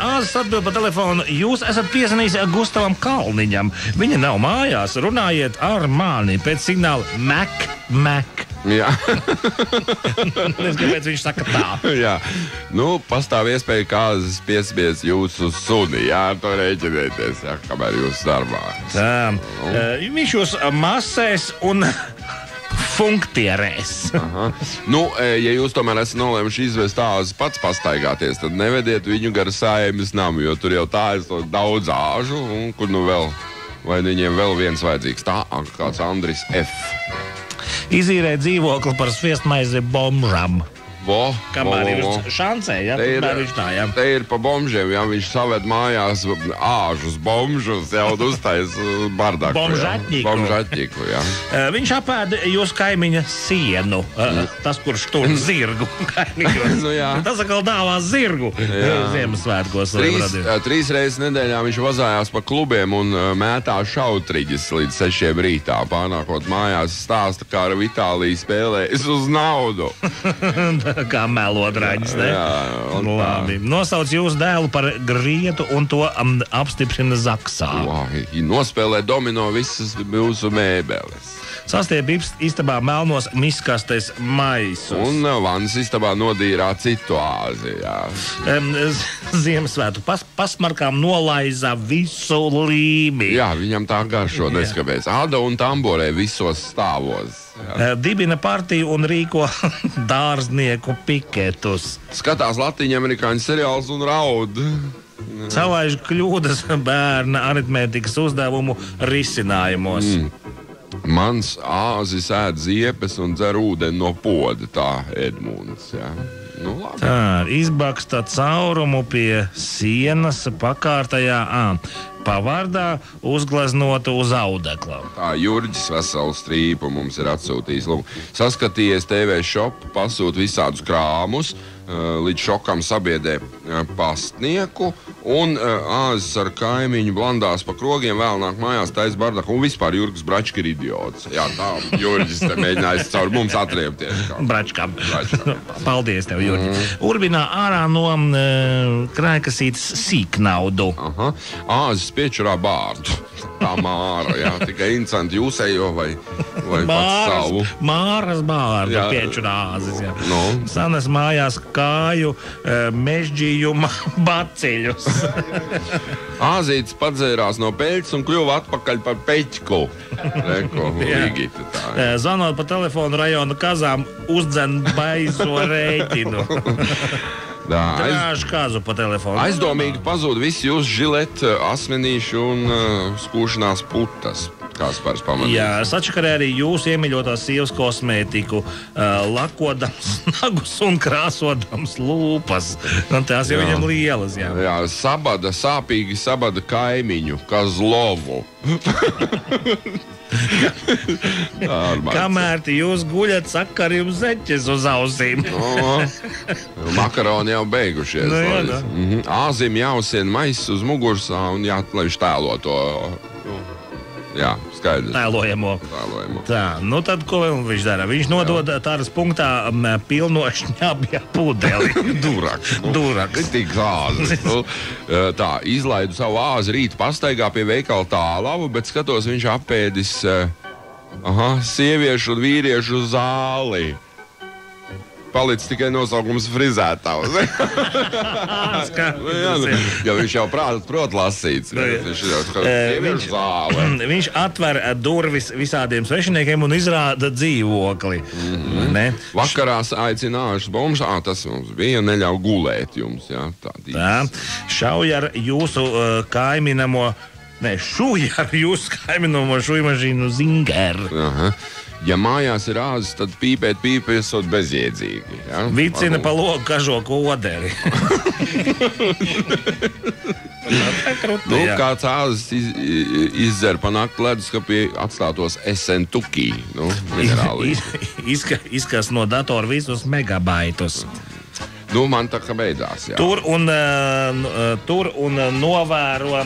Āzis atbild pa telefonu, jūs esat piezvanījis Gustavam Kalniņam. Viņa nav mājās, runājiet ar mani pēc signāla Mac. Jā. Es kāpēc viņš saka tā. Jā. Nu, pastāv iespēja, ka Āzis piespies jūsu suni. Jā, to rēķinieties, jā, kamēr jūs darbā. Tā. Viņš jūs masēs un funktierēs. Nu, ja jūs tomēr esat nolēmuši izvest Āzi pats pastaigāties, tad nevediet viņu gar Saeimas namu, jo tur jau tā ir daudz āžu, un kur nu vēl, vai viņiem vēl viens vajadzīgs. Tā, kāds Andris F. Izīrē dzīvokli par sviestmaizi bombžam. Kamēr ir šancē, ja? Te ir pa bombžiem, ja viņš saved mājās āžus, bombžus, jau uztais bardaku. Bombžatņiku, jā. Viņš apēda jūs kaimiņa sienu. Tas, kurš tur zirgu kaimiņos. Nu, tas atkal dāvā zirgu Ziemassvētkos. 3 reizes nedēļā viņš vazājās pa klubiem un mētā šautriģis līdz 6 rītā. Pārnākot mājās stāsta, kā ar Vitāliju spēlējas uz naudu. Kā melodraģis, ne? Jā, labi. Nosauc jūsu dēlu par grietu un to apstiprina Zaksā. Nospēlē domino visas mūsu mēbeles. Sastiep istabā melnos miskastes maisus. Un vannas istabā nodīrā citu Āzi, jā. Ziemassvētku pasmarkām nolaiza visu līmi. Jā, viņam tā garšo neskapēc. Ada un tamborē visos stāvos. Dibina partiju un rīko dārznieku piketus. Skatās latviņamerikāņu seriāls un raud. Savaiž kļūdas bērna aritmētikas uzdevumu risinājumos. Mans Āzis ēd ziepes un dzer ūdeni no poda, tā Edmunds, jā. Nu, labi. Tā, izbaksta caurumu pie sienas pakārtajā pavārdā uzgleznotu uz audekla. Tā, Jurģis veselu strīpu mums ir atsūtījis. Saskatījies TV Shop, pasūt visādus krāmus, līdz šokam sabiedē pastnieku, un Āzis ar kaimiņu blandās pa krogiem, vēl nāk mājās tais bardaku, un vispār Jurgis Bračka ir idiots. Jā, tā, Jurģis te mēģinājis caur mums atriepties. Bračkam. Paldies tev, Jurģi. Urbinā ārā no krājkasītes sīknaudu. Āzis piečurā bārdu. Tā Māra, jā, tikai interesanti jūsējo vai pats savu. Māras bārdu piečurā Āzis, jā. No. Sanes mājās kāju mežģījuma baciļus. Āzītis padzērās no peļķes un kļuva atpakaļ par peķku. Reko, Ligita tā. Zvanot pa telefonu rajona kazām, uzdzen baiso rēķinu. Drāž kazu pa telefonu. Aizdomīgi pazūd visi jūs žileti, asmenīši un skūšanās putas. Kāspars pamanījis. Jā, sačakarē arī jūs iemīļotās sievas kosmētiku, lakodams nagus un krāsodams lūpas. Tās jau viņam lielas, jā. Jā, sāpīgi sabada kaimiņu, Kazlovu. Kamēr jūs guļat, saka ar jums zeķes uz ausīm. Makaroni jau beigušies. Āzim jāuzsien maiss uz mugursā un jāatlaiž tēlo to. Jā, skaidrs. Tēlojamo. Tā, nu tad ko viņš dara? Viņš nodod tādas punktā pilno šņabja pudeli. Duraks. Tik Āzis. Tā, izlaidu savu Āzi rīt pastaigā pie veikala Tālavu, bet skatos, viņš apēdis sieviešu un vīriešu zāli. Palicis tikai nosaukums frizētavs. Jo viņš jau prot lasīts. Viņš atver durvis visādiem svešiniekiem un izrāda dzīvokli. Vakarās aicinājušas bombas. Tas mums bija, neļauj gulēt jums. Šauj ar jūsu kaiminamo, šuj ar jūsu kaiminamo šujmašīnu Zingeru. Ja mājās ir Āzis, tad pīpēt esot bezjēdzīgi. Ja? Vicina pa logu kažo koderi. Kāds Āzis izdzer pa nakti leduskapī atstātos esentukī. Izkas no datora visus megabaitus. Man tā kā beidzās, jā. Tur un novēro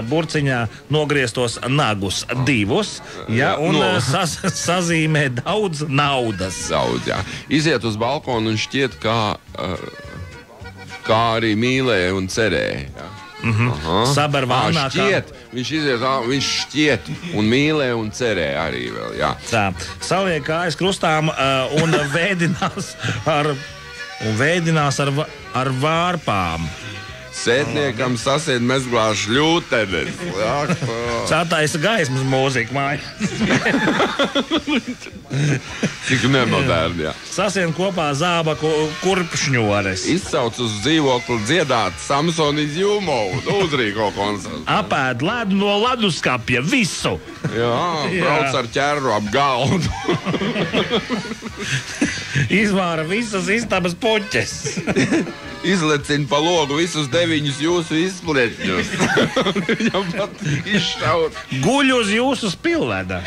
burciņā nogrieztos nagus divus, un sazīmē daudz naudas. Daudz, jā. Iziet uz balkonu un šķiet, kā kā arī mīlēja un cerēja. Ja? Saber vānā. Viņš šķiet un mīlēja un cerēja arī vēl. Jā. Tā. Saliek kājas krustām un vēdinās ar vārpām. Sētniekam sasiet mezglā šļūtenes. Sataisa gaismas mūzika māja. Cik nemoderni, jā. Sasien kopā zābaku kurpšņores. Izsauc uz dzīvokli dziedāt Samsonis Jumovu, uzrīko koncertu. Apēd ledu no leduskapja, visu. Jā, brauc ar ķerru ap galdu. Izvāra visas istabas puķes. Izlecina pa logu visus 9 jūsu izplietņus. Viņam pat izšaut. Guļ uz jūsu spilveda.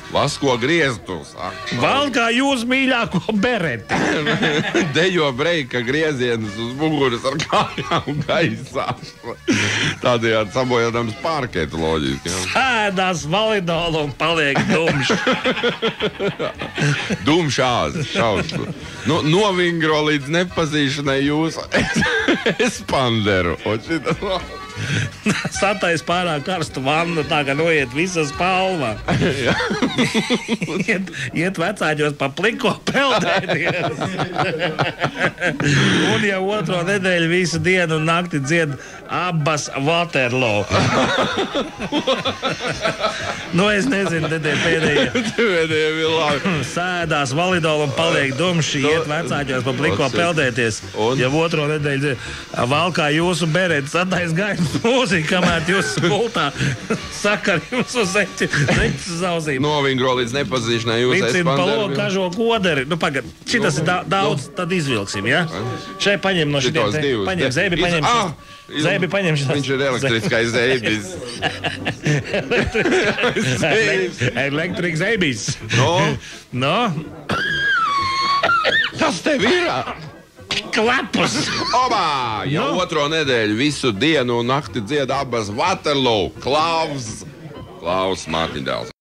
Lasko grieztus. Valkā jūs mīļāko bereti. Dejo breika griezienus uz muguras ar kājām gaisā. Tādējādi sabojādams pārketu loģiski. Sēdās validolu un paliek dumšs. Dumšāzi, šausmu. Novingro līdz nepazīšanai jūsu espanderu. Satais pārāk karstu vannu, tā kā noiet visa spalva. iet vecāķos pa pliko peldēties. Un jau otro nedēļu visu dienu un nakti dzied abas Waterloo. Es nezinu, te pēdējie. Sēdās validolu un paliek dumši, iet vecāķos pa pliko peldēties. Jau otro nedēļu valkā jūsu bereti, satais gaismas mūzika, kamēr jūs spultā sakar jūsu zeķu zauzīt. Novingro līdz nepazīšanai jūsu espanderu. Vicina pa logu kažo koderi. Pagad, šitas ir daudz, tad izvilksim, ja? Šeit paņem no šitiem. Paņem zēbi, paņem šitiem. Zēbi paņem šitās. Viņš ir elektriskais zēbis. Elektrik zēbis. No? Tas tev ir? Klepus! Obā! Jau otro nedēļu visu dienu un nakti dzied abas Waterloo. Klaus Mārtiņdēls.